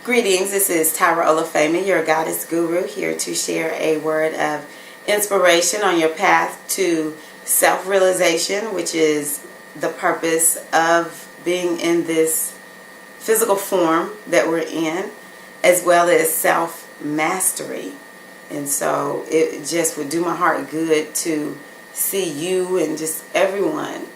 Greetings, this is Tyra Olafemi, your goddess guru, here to share a word of inspiration on your path to self-realization, which is the purpose of being in this physical form that we're in, as well as self-mastery. And so it just would do my heart good to see you and just everyone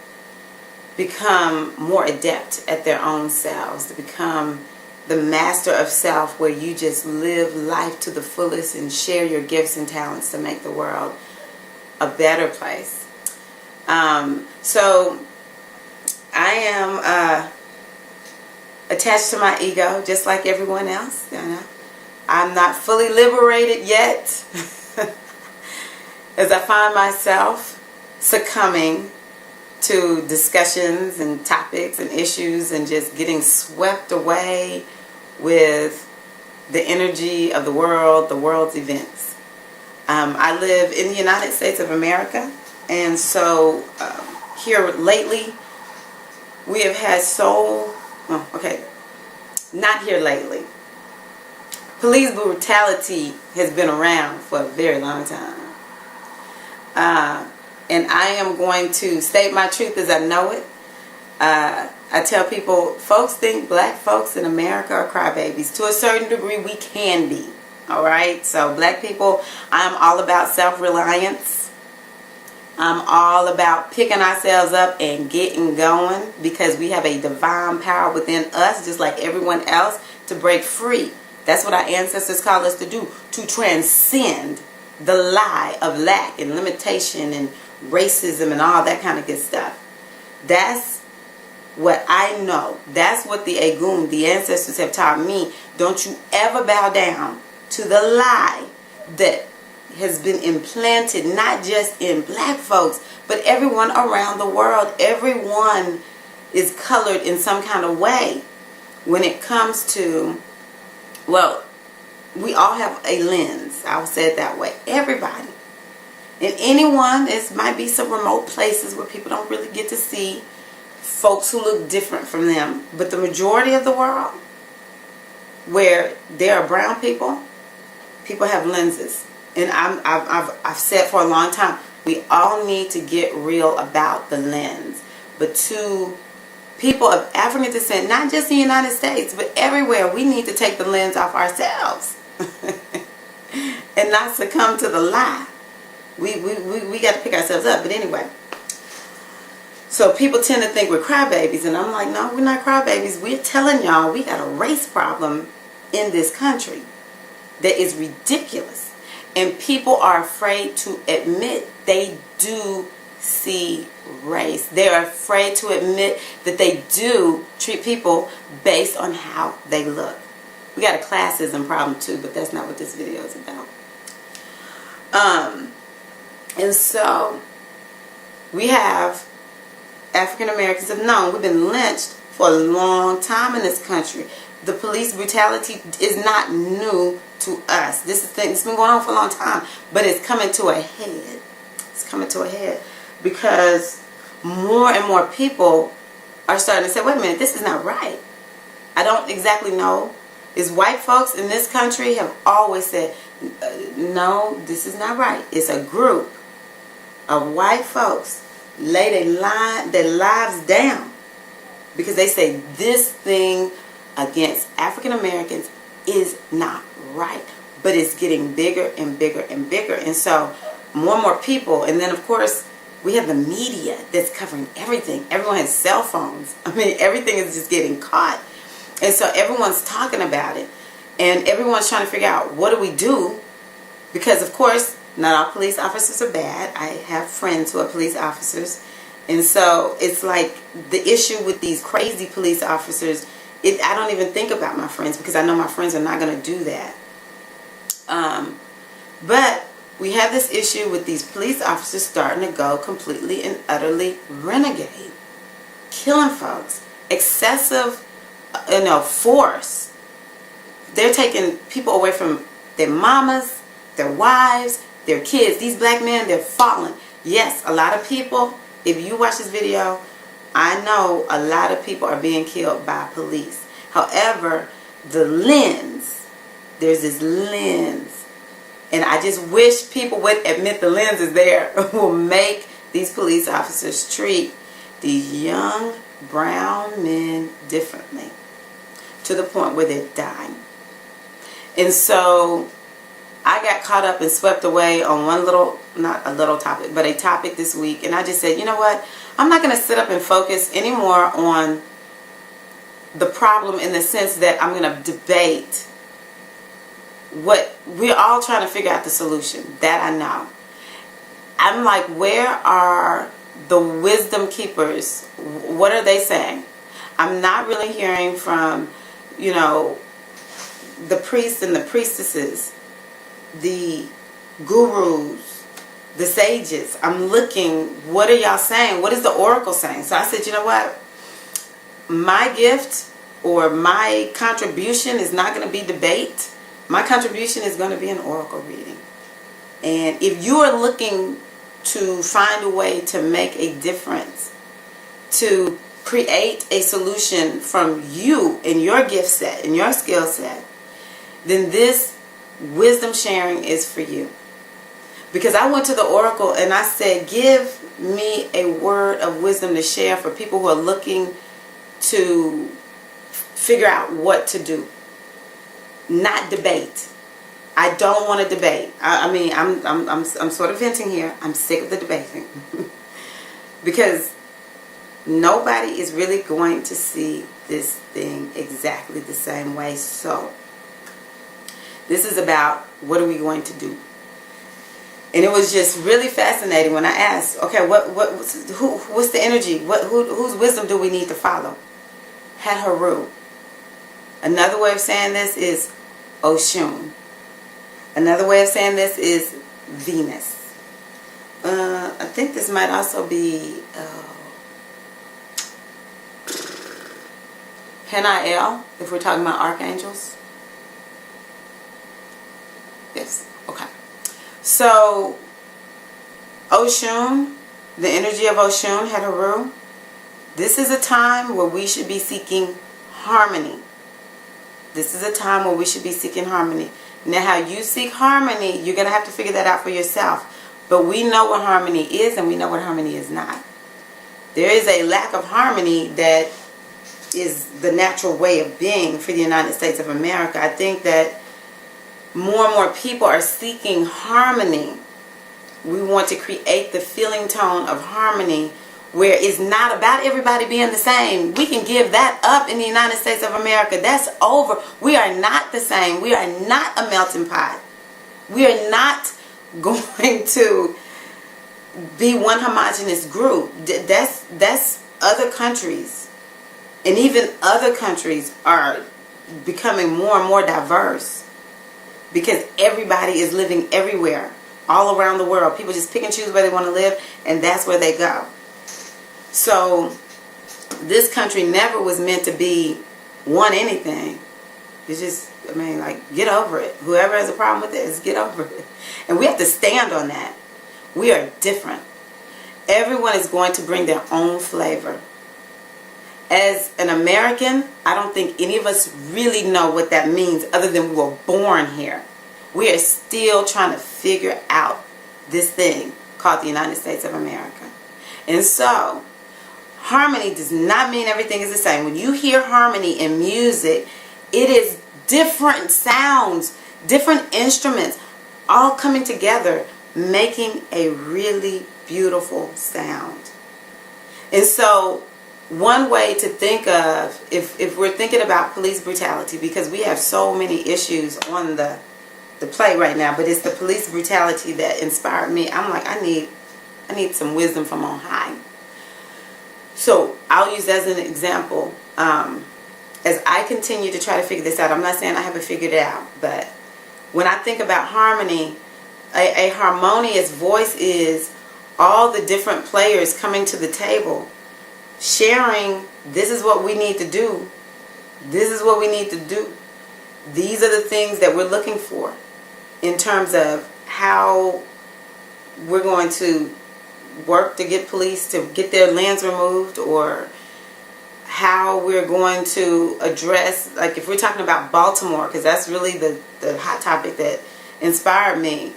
become more adept at their own selves, to become the master of self, where you just live life to the fullest and share your gifts and talents to make the world a better place. So I am attached to my ego just like everyone else. You know? I'm not fully liberated yet as I find myself succumbing to discussions and topics and issues and just getting swept away with the energy of the world's events. I live in the United States of America, and so here lately we have had not here lately. Police brutality has been around for a very long time. And I am going to state my truth as I know it. I tell people, folks think black folks in America are crybabies. To a certain degree, we can be. Alright? So black people, I'm all about self-reliance. I'm all about picking ourselves up and getting going, because we have a divine power within us, just like everyone else, to break free. That's what our ancestors call us to do, to transcend the lie of lack and limitation and racism and all that kind of good stuff. That's what I know. That's what the Egun, the ancestors, have taught me. Don't you ever bow down to the lie that has been implanted, not just in black folks, but everyone around the world. Everyone is colored in some kind of way when it comes to, well, we all have a lens. I'll say it that way. Everybody. And anyone, there might be some remote places where people don't really get to see folks who look different from them. But the majority of the world, where there are brown people have lenses. And I've said for a long time, we all need to get real about the lens. But to people of African descent, not just in the United States, but everywhere, we need to take the lens off ourselves and not succumb to the lie. We got to pick ourselves up. But anyway, so people tend to think we're crybabies, and I'm like, no, we're not crybabies. We're telling y'all we got a race problem in this country that is ridiculous, and people are afraid to admit they do see race. They're afraid to admit that they do treat people based on how they look. We got a classism problem too, but that's not what this video is about. And so we have African Americans have known we've been lynched for a long time in this country. The police brutality is not new to us. This is thing. It's been going on for a long time, but it's coming to a head. It's coming to a head because more and more people are starting to say, wait a minute, this is not right. I don't exactly know. Is white folks in this country have always said, no, this is not right. It's a group of white folks lay their lives down because they say this thing against African Americans is not right. But it's getting bigger and bigger and bigger. And so more and more people, and then of course we have the media that's covering everything. Everyone has cell phones. I mean, everything is just getting caught. And so everyone's talking about it. And everyone's trying to figure out, what do we do? Because of course, not all police officers are bad. I have friends who are police officers. And so it's like the issue with these crazy police officers, I don't even think about my friends because I know my friends are not going to do that. But we have this issue with these police officers starting to go completely and utterly renegade. Killing folks. Excessive, force. They're taking people away from their mamas, their wives, their kids. These black men, they're falling. Yes, a lot of people, if you watch this video, I know a lot of people are being killed by police. However, the lens. There's this lens. And I just wish people would admit the lens is there. Will make these police officers treat these young brown men differently, to the point where they're dying. And so I got caught up and swept away on one little, not a little topic, but a topic this week. And I just said, you know what? I'm not going to sit up and focus anymore on the problem, in the sense that I'm going to debate what we're all trying to figure out the solution. That I know. I'm like, where are the wisdom keepers? What are they saying? I'm not really hearing from, you know, the priests and the priestesses, the gurus, the sages. I'm looking, what are y'all saying? What is the oracle saying? So I said, you know what? My gift or my contribution is not going to be debate. My contribution is going to be an oracle reading. And if you are looking to find a way to make a difference, to create a solution from you and your gift set and your skill set, then this wisdom sharing is for you. Because I went to the oracle and I said, give me a word of wisdom to share for people who are looking to figure out what to do. Not debate. I don't want to debate. I mean, I'm sort of venting here. I'm sick of the debating. Because nobody is really going to see this thing exactly the same way. So this is about, what are we going to do? And it was just really fascinating when I asked, okay, what's the energy? Whose wisdom do we need to follow? Had Heru. Another way of saying this is Oshun. Another way of saying this is Venus. I think this might also be Peniel, if we're talking about archangels. Yes, okay. So, Oshun, the energy of Oshun, had Heru. This is a time where we should be seeking harmony. This is a time where we should be seeking harmony. Now, how you seek harmony, you're going to have to figure that out for yourself. But we know what harmony is, and we know what harmony is not. There is a lack of harmony that is the natural way of being for the United States of America. I think that more and more people are seeking harmony. We want to create the feeling tone of harmony, where it's not about everybody being the same. We can give that up in the United States of America. That's over. We are not the same. We are not a melting pot. We are not going to be one homogenous group. That's other countries. And even other countries are becoming more and more diverse, because everybody is living everywhere, all around the world. People just pick and choose where they want to live, and that's where they go. So this country never was meant to be one anything. It's just, I mean, like, get over it. Whoever has a problem with it, is get over it. And we have to stand on that. We are different. Everyone is going to bring their own flavor. As an American, I don't think any of us really know what that means, other than we were born here. We are still trying to figure out this thing called the United States of America. And so, harmony does not mean everything is the same. When you hear harmony in music, it is different sounds, different instruments, all coming together, making a really beautiful sound. And so, one way to think of, if we're thinking about police brutality, because we have so many issues on the play right now, but it's the police brutality that inspired me. I'm like, I need some wisdom from on high. So I'll use that as an example. As I continue to try to figure this out, I'm not saying I haven't figured it out, but when I think about harmony, a harmonious voice is all the different players coming to the table, sharing, this is what we need to do. This is what we need to do. These are the things that we're looking for in terms of how we're going to work to get police to get their lands removed, or how we're going to address, like if we're talking about Baltimore, because that's really the hot topic that inspired me.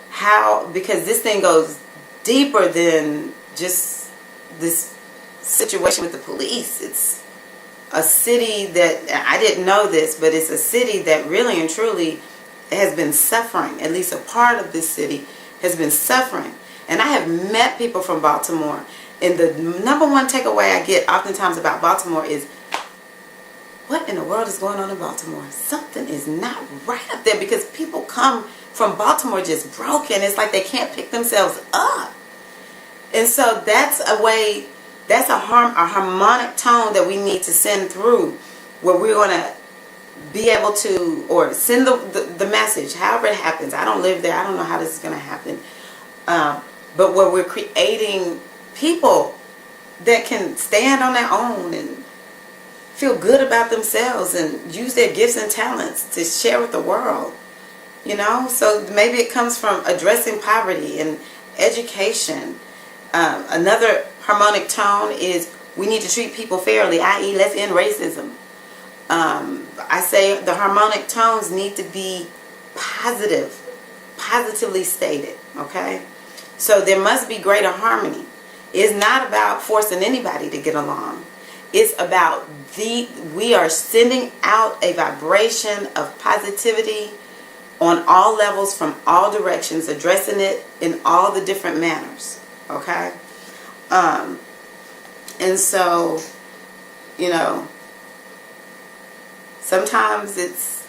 How, because this thing goes deeper than just this situation with the police. It's a city that, I didn't know this, but it's a city that really and truly has been suffering. At least a part of this city has been suffering. And I have met people from Baltimore, and the number one takeaway I get oftentimes about Baltimore is, what in the world is going on in Baltimore? Something is not right up there, because people come from Baltimore just broken. It's like they can't pick themselves up. And so that's a way, that's a harmonic tone that we need to send through, where we're going to be able to, or send the message, however it happens. I don't live there. I don't know how this is going to happen. But where we're creating people that can stand on their own and feel good about themselves and use their gifts and talents to share with the world. You know, so maybe it comes from addressing poverty and education. Another harmonic tone is we need to treat people fairly, i.e. let's end racism. I say the harmonic tones need to be positively stated, okay? So there must be greater harmony. It's not about forcing anybody to get along. It's about we are sending out a vibration of positivity on all levels, from all directions, addressing it in all the different manners, okay? And so, you know, sometimes it's,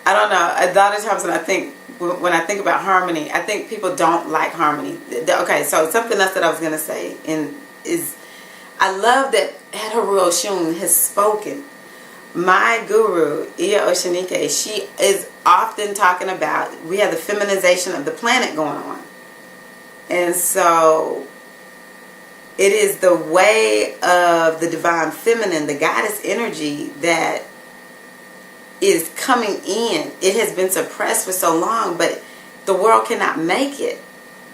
I don't know, a lot of times when I think about harmony, I think people don't like harmony. Okay, so something else that I was going to say is, I love that Heru Oshun has spoken. My guru, Oshun, she is often talking about, we have the feminization of the planet going on. And so it is the way of the divine feminine, the goddess energy that is coming in. It has been suppressed for so long, but the world cannot make it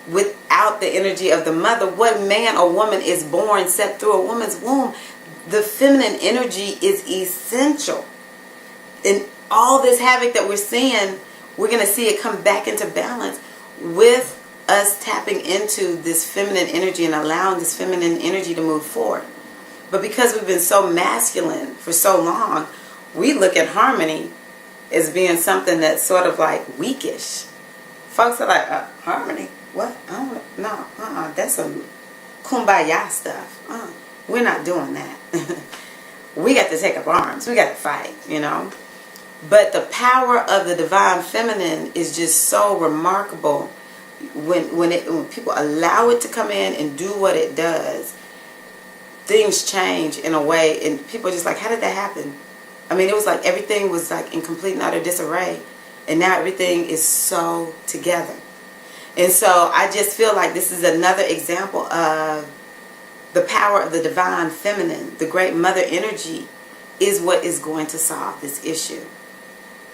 without the energy of the mother. What man or woman is born set through a woman's womb, the feminine energy is essential. And all this havoc that we're seeing, we're going to see it come back into balance with us tapping into this feminine energy and allowing this feminine energy to move forward. But because we've been so masculine for so long, we look at harmony as being something that's sort of like weakish. Folks are like, harmony? What? I don't know. That's some kumbaya stuff. We're not doing that. We got to take up arms. We got to fight, you know. But the power of the divine feminine is just so remarkable when people allow it to come in and do what it does. Things change in a way, and people are just like, how did that happen? I mean, it was like everything was like in complete and utter disarray, and now everything is so together. And so I just feel like this is another example of the power of the divine feminine. The great mother energy is what is going to solve this issue.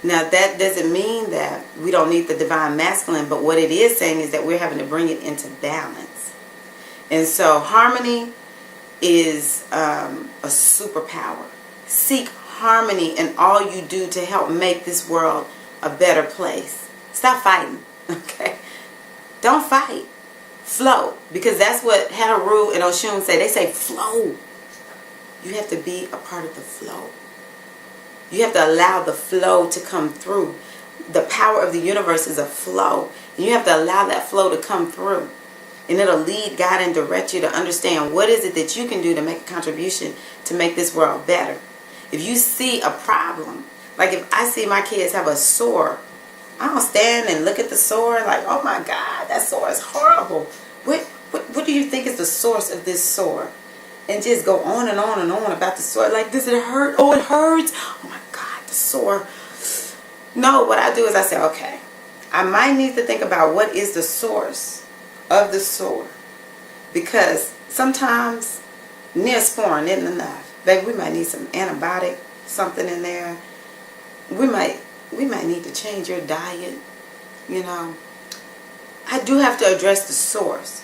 Now, that doesn't mean that we don't need the divine masculine, but what it is saying is that we're having to bring it into balance. And so harmony is a superpower. Seek harmony in all you do to help make this world a better place. Stop fighting, okay? Don't fight. Flow. Because that's what Heru and Oshun say. They say flow. You have to be a part of the flow. You have to allow the flow to come through. The power of the universe is a flow. And you have to allow that flow to come through. And it'll lead, guide, and direct you to understand what is it that you can do to make a contribution to make this world better. If you see a problem, like if I see my kids have a sore, I don't stand and look at the sore like, oh my God, that sore is horrible. What do you think is the source of this sore? And just go on and on and on about the sore. Like, does it hurt? Oh, it hurts. Oh my God, the sore. No, what I do is I say, okay, I might need to think about what is the source of the sore. Because sometimes Neosporin isn't enough. Baby, we might need some antibiotic, something in there. We might need to change your diet, you know. I do have to address the source.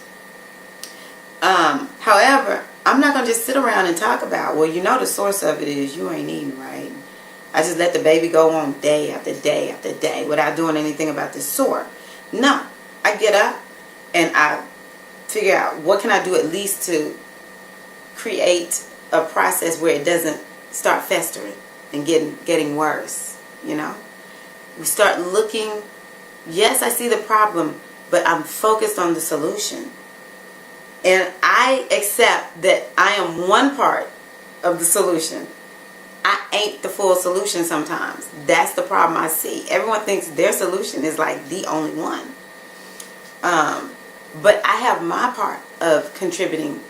However, I'm not going to just sit around and talk about, well, you know the source of it is you ain't eating right. I just let the baby go on day after day after day without doing anything about this sore. No. I get up and I figure out what can I do at least to create a process where it doesn't start festering and getting worse, you know. We start looking, yes, I see the problem, but I'm focused on the solution. And I accept that I am one part of the solution. I ain't the full solution sometimes. That's the problem I see. Everyone thinks their solution is like the only one. But I have my part of contributing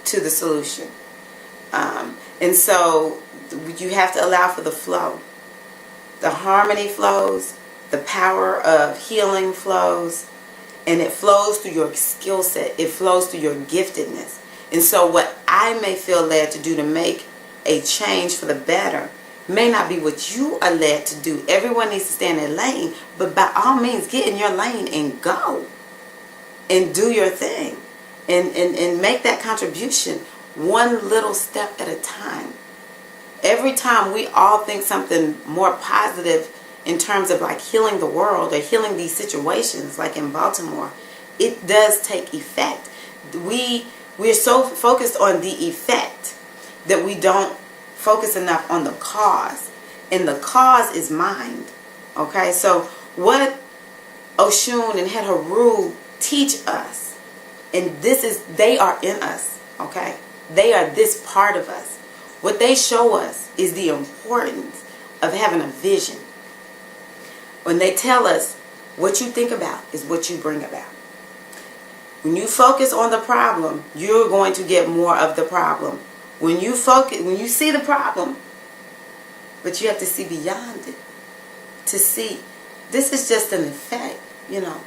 to the solution. And so you have to allow for the flow. The harmony flows, the power of healing flows, and it flows through your skill set. It flows through your giftedness. And so what I may feel led to do to make a change for the better may not be what you are led to do. Everyone needs to stay in their lane, but by all means get in your lane and go and do your thing and make that contribution one little step at a time. Every time we all think something more positive in terms of like healing the world or healing these situations, like in Baltimore, it does take effect. We're so focused on the effect that we don't focus enough on the cause. And the cause is mind. Okay, so what Oshun and Heru teach us, and they are in us, okay? They are this part of us. What they show us is the importance of having a vision. When they tell us what you think about is what you bring about. When you focus on the problem, you're going to get more of the problem. When you see the problem, but you have to see beyond it to see this is just an effect, you know.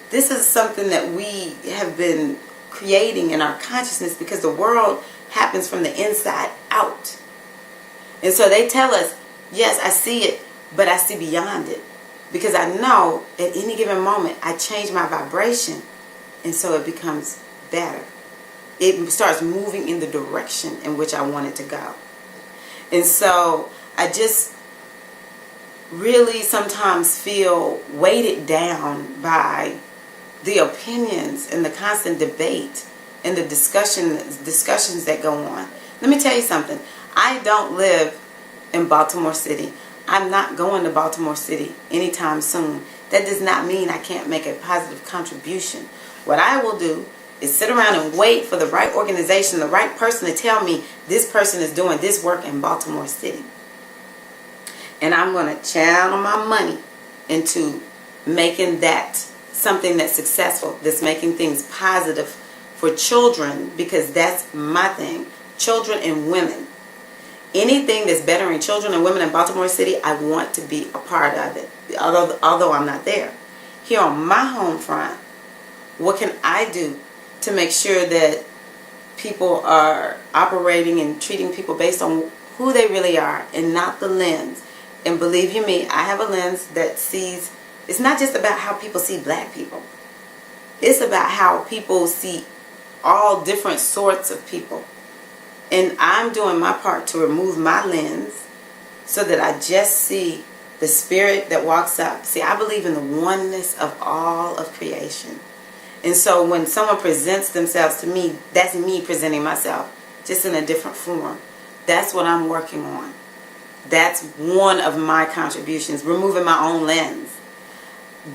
This is something that we have been creating in our consciousness because the world happens from the inside out. And so they tell us, yes, I see it, but I see beyond it. Because I know at any given moment I change my vibration, and so it becomes better. It starts moving in the direction in which I want it to go. And so I just really sometimes feel weighted down by the opinions and the constant debate and the discussions that go on. Let me tell you something. I don't live in Baltimore City. I'm not going to Baltimore City anytime soon. That does not mean I can't make a positive contribution. What I will do is sit around and wait for the right organization, the right person to tell me this person is doing this work in Baltimore City. And I'm going to channel my money into making that something that's successful, that's making things positive for children, because that's my thing. Children and women. Anything that's bettering children and women in Baltimore City, I want to be a part of it, although I'm not there. Here on my home front, what can I do to make sure that people are operating and treating people based on who they really are and not the lens? And believe you me, I have a lens that sees, it's not just about how people see black people. It's about how people see all different sorts of people. And I'm doing my part to remove my lens so that I just see the spirit that walks up. See, I believe in the oneness of all of creation. And so when someone presents themselves to me, that's me presenting myself, just in a different form. That's what I'm working on. That's one of my contributions, removing my own lens.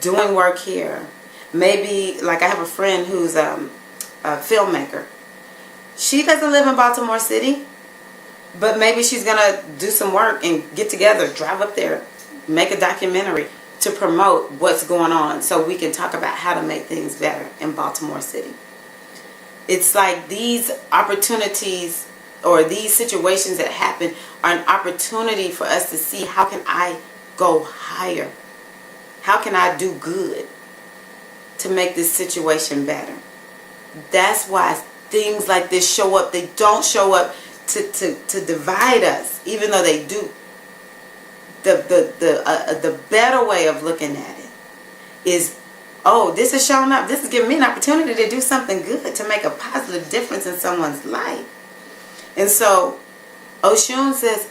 Doing work here. Maybe, like I have a friend who's a filmmaker. She doesn't live in Baltimore City, but maybe she's going to do some work and get together, drive up there, make a documentary to promote what's going on so we can talk about how to make things better in Baltimore City. It's like these opportunities or these situations that happen are an opportunity for us to see how can I go higher? How can I do good to make this situation better? That's why things like this show up. They don't show up to divide us, even though they do. The better way of looking at it is, oh, this is showing up. This is giving me an opportunity to do something good, to make a positive difference in someone's life. And so Oshun says,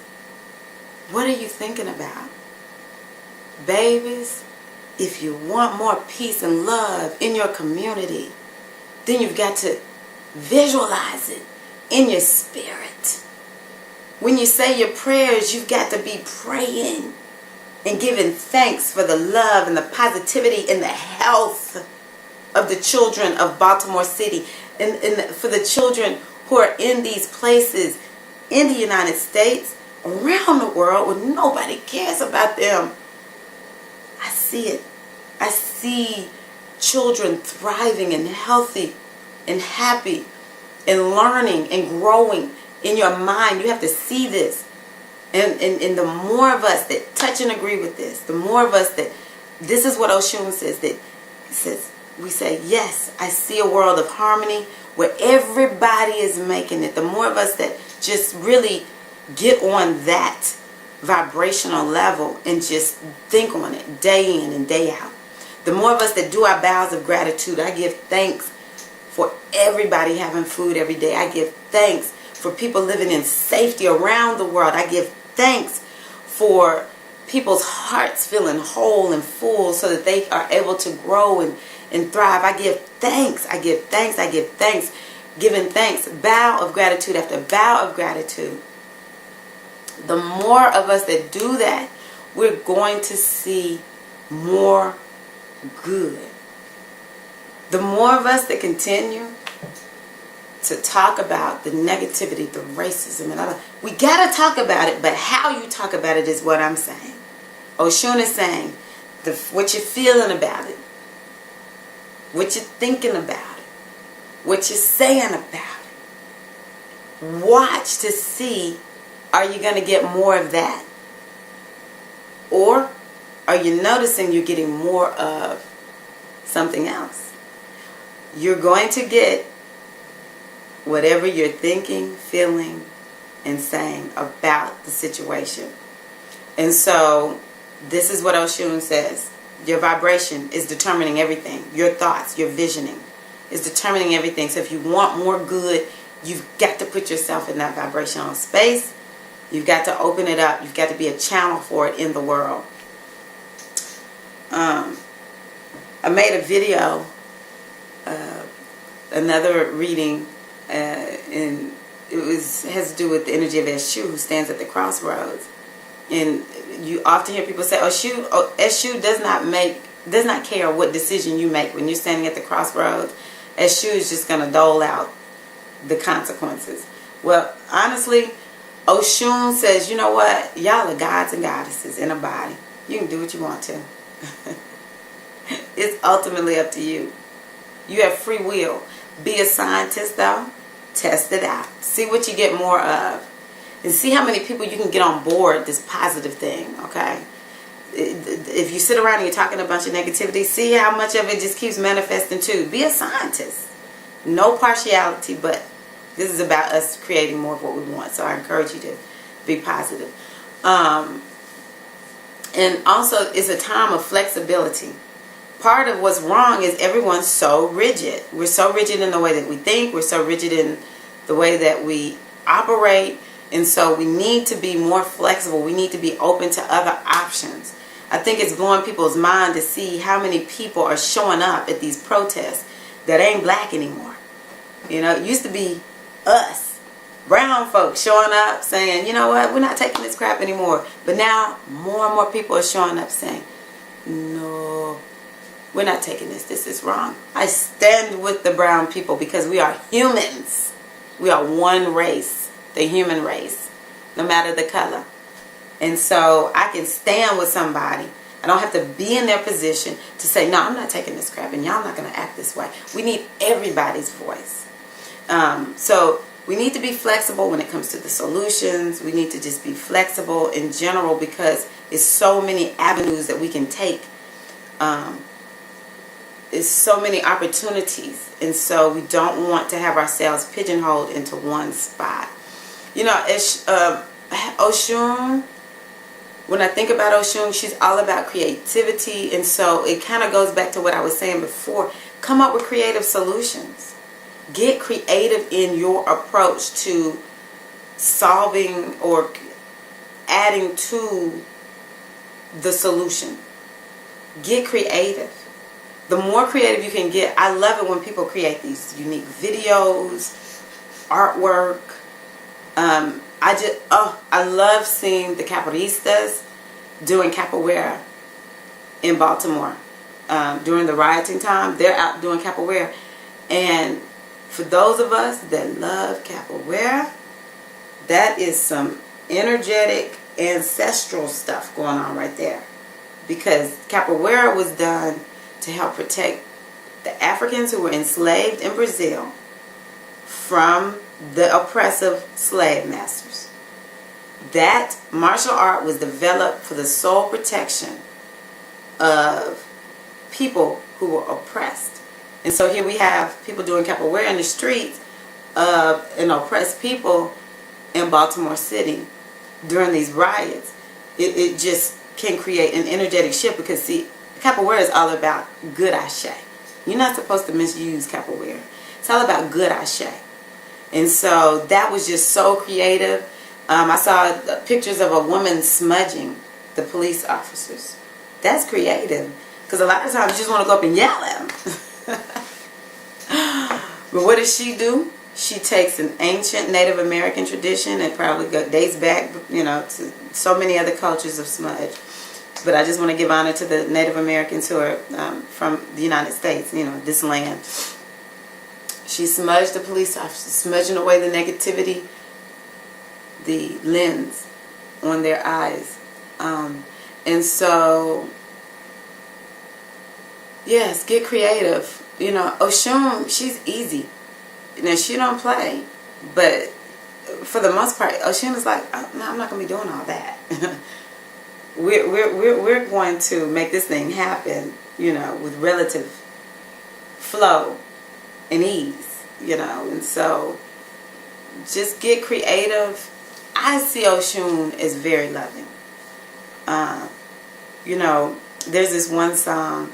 what are you thinking about? Babies, if you want more peace and love in your community, then you've got to visualize it in your spirit. When you say your prayers, you've got to be praying and giving thanks for the love and the positivity and the health of the children of Baltimore City, and for the children who are in these places in the United States, around the world, where nobody cares about them. I see it. I see children thriving and healthy and happy and learning and growing in your mind. You have to see this. And the more of us that touch and agree with this, the more of us that, this is what Oshun says, that he says, we say, yes, I see a world of harmony where everybody is making it. The more of us that just really get on that vibrational level and just think on it day in and day out. The more of us that do our vows of gratitude. I give thanks for everybody having food every day. I give thanks for people living in safety around the world. I give thanks for people's hearts feeling whole and full so that they are able to grow and thrive. I give thanks. I give thanks. I give thanks. Giving thanks. Vow of gratitude after vow of gratitude. The more of us that do that, we're going to see more good. The more of us that continue to talk about the negativity, the racism, and other, we got to talk about it, but how you talk about it is what I'm saying. Oshun is saying what you're feeling about it, what you're thinking about it, what you're saying about it. Watch to see, are you going to get more of that? Or are you noticing you're getting more of something else? You're going to get whatever you're thinking, feeling, and saying about the situation. And so this is what Oshun says. Your vibration is determining everything. Your thoughts, your visioning is determining everything. So if you want more good, you've got to put yourself in that vibrational space. You've got to open it up. You've got to be a channel for it in the world. I made a video, another reading, and it has to do with the energy of Eshu, who stands at the crossroads. And you often hear people say, Eshu does not care what decision you make when you're standing at the crossroads. Eshu is just going to dole out the consequences. Well, honestly, Oshun says, you know what? Y'all are gods and goddesses in a body. You can do what you want to. It's ultimately up to you. You have free will. Be a scientist, though. Test it out. See what you get more of. And see how many people you can get on board this positive thing, okay? If you sit around and you're talking a bunch of negativity, see how much of it just keeps manifesting too. Be a scientist. No partiality, but this is about us creating more of what we want. So I encourage you to be positive. And also, it's a time of flexibility. Part of what's wrong is everyone's so rigid. We're so rigid in the way that we think. We're so rigid in the way that we operate. And so we need to be more flexible. We need to be open to other options. I think it's blowing people's mind to see how many people are showing up at these protests that ain't black anymore. You know, it used to be us, brown folks, showing up saying, you know what, we're not taking this crap anymore. But now more and more people are showing up saying, no, we're not taking this. This is wrong. I stand with the brown people because we are humans. We are one race, the human race, no matter the color. And so I can stand with somebody. I don't have to be in their position to say, no, I'm not taking this crap and y'all not going to act this way. We need everybody's voice. So we need to be flexible when it comes to the solutions. We need to just be flexible in general because it's so many avenues that we can take. It's so many opportunities. And so we don't want to have ourselves pigeonholed into one spot. You know, Oshun, when I think about Oshun, she's all about creativity. And so it kind of goes back to what I was saying before. Come up with creative solutions. Get creative in your approach to solving or adding to the solution. Get creative. The more creative you can get, I love it when people create these unique videos, artwork. I love seeing the Capoeiristas doing capoeira in Baltimore. During the rioting time, they're out doing capoeira. And for those of us that love capoeira, that is some energetic, ancestral stuff going on right there. Because capoeira was done to help protect the Africans who were enslaved in Brazil from the oppressive slave masters. That martial art was developed for the sole protection of people who were oppressed. And so here we have people doing capoeira in the streets of an oppressed people in Baltimore City during these riots. It just can create an energetic shift, because see, capoeira is all about good ashe. You're not supposed to misuse capoeira. It's all about good ashe. And so that was just so creative. I saw pictures of a woman smudging the police officers. That's creative, because a lot of times you just want to go up and yell at them. But what does she do? She takes an ancient Native American tradition that probably dates back, to so many other cultures of smudge. But I just want to give honor to the Native Americans who are from the United States, this land. She smudged the police officers, smudging away the negativity, the lens on their eyes. And so, yes, get creative. Oshun, she's easy. She don't play, but for the most part, Oshun is like, oh, no, I'm not going to be doing all that. We're going to make this thing happen, with relative flow and ease, and so just get creative. I see Oshun as very loving. There's this one song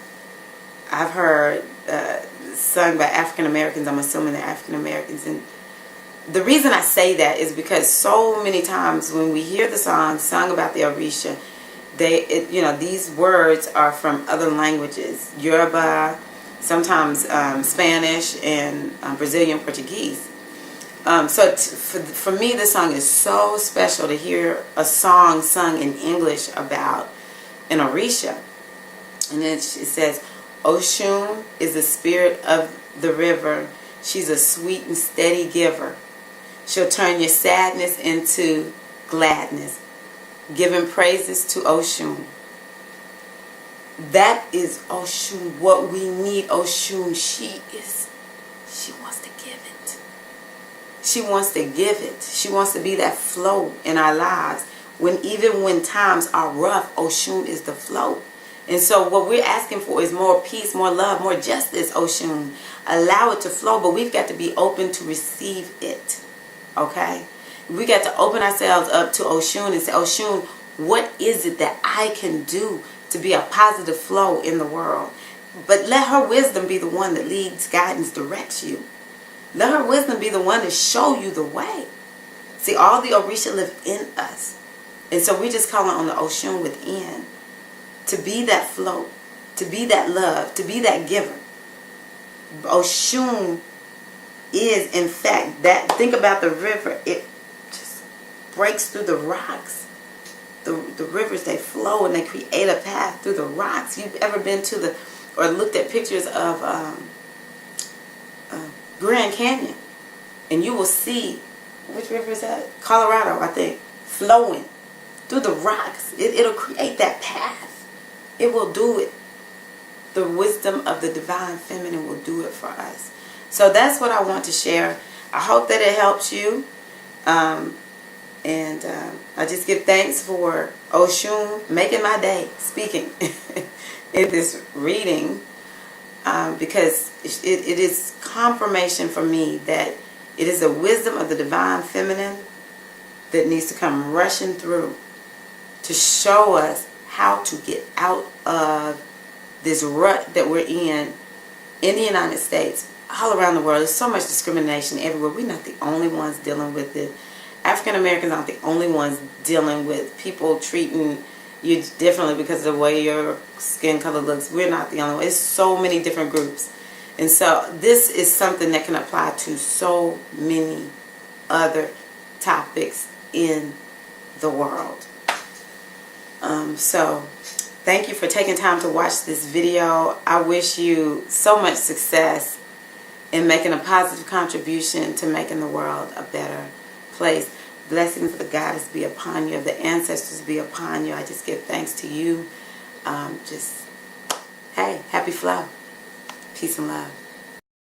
I've heard sung by African Americans. I'm assuming they're African Americans, and the reason I say that is because so many times when we hear the song sung about the Orisha, these words are from other languages, Yoruba, sometimes Spanish, and Brazilian Portuguese. For me, this song is so special to hear a song sung in English about an Orisha. And then it says, Oshun is the spirit of the river. She's a sweet and steady giver. She'll turn your sadness into gladness, giving praises to Oshun. That is Oshun, what we need. Oshun, she wants to give it. She wants to give it. She wants to be that flow in our lives. Even when times are rough, Oshun is the flow. And so what we're asking for is more peace, more love, more justice, Oshun. Allow it to flow, but we've got to be open to receive it. Okay? We got to open ourselves up to Oshun and say, Oshun, what is it that I can do to be a positive flow in the world? But let her wisdom be the one that leads, guides, directs you. Let her wisdom be the one to show you the way. See, all the Orisha live in us. And so we're just calling on the Oshun within to be that flow, to be that love, to be that giver. Oshun is, in fact, that. Think about the river. It just breaks through the rocks. The rivers, they flow and they create a path through the rocks. You've ever been to or looked at pictures of Grand Canyon, and you will see, which river is that? Colorado, I think, flowing through the rocks. It'll create that path. It will do it. The wisdom of the divine feminine will do it for us. So that's what I want to share. I hope that it helps you. I just give thanks for Oshun making my day, speaking in this reading, because it is confirmation for me that it is the wisdom of the divine feminine that needs to come rushing through to show us how to get out of this rut that we're in the United States, all around the world. There's so much discrimination everywhere. We're not the only ones dealing with it. African Americans aren't the only ones dealing with people treating you differently because of the way your skin color looks. We're not the only one. It's so many different groups. And so this is something that can apply to so many other topics in the world. So thank you for taking time to watch this video. I wish you so much success in making a positive contribution to making the world a better place. Blessings of the goddess be upon you, of the ancestors be upon you. I just give thanks to you. Hey, happy flow. Peace and love.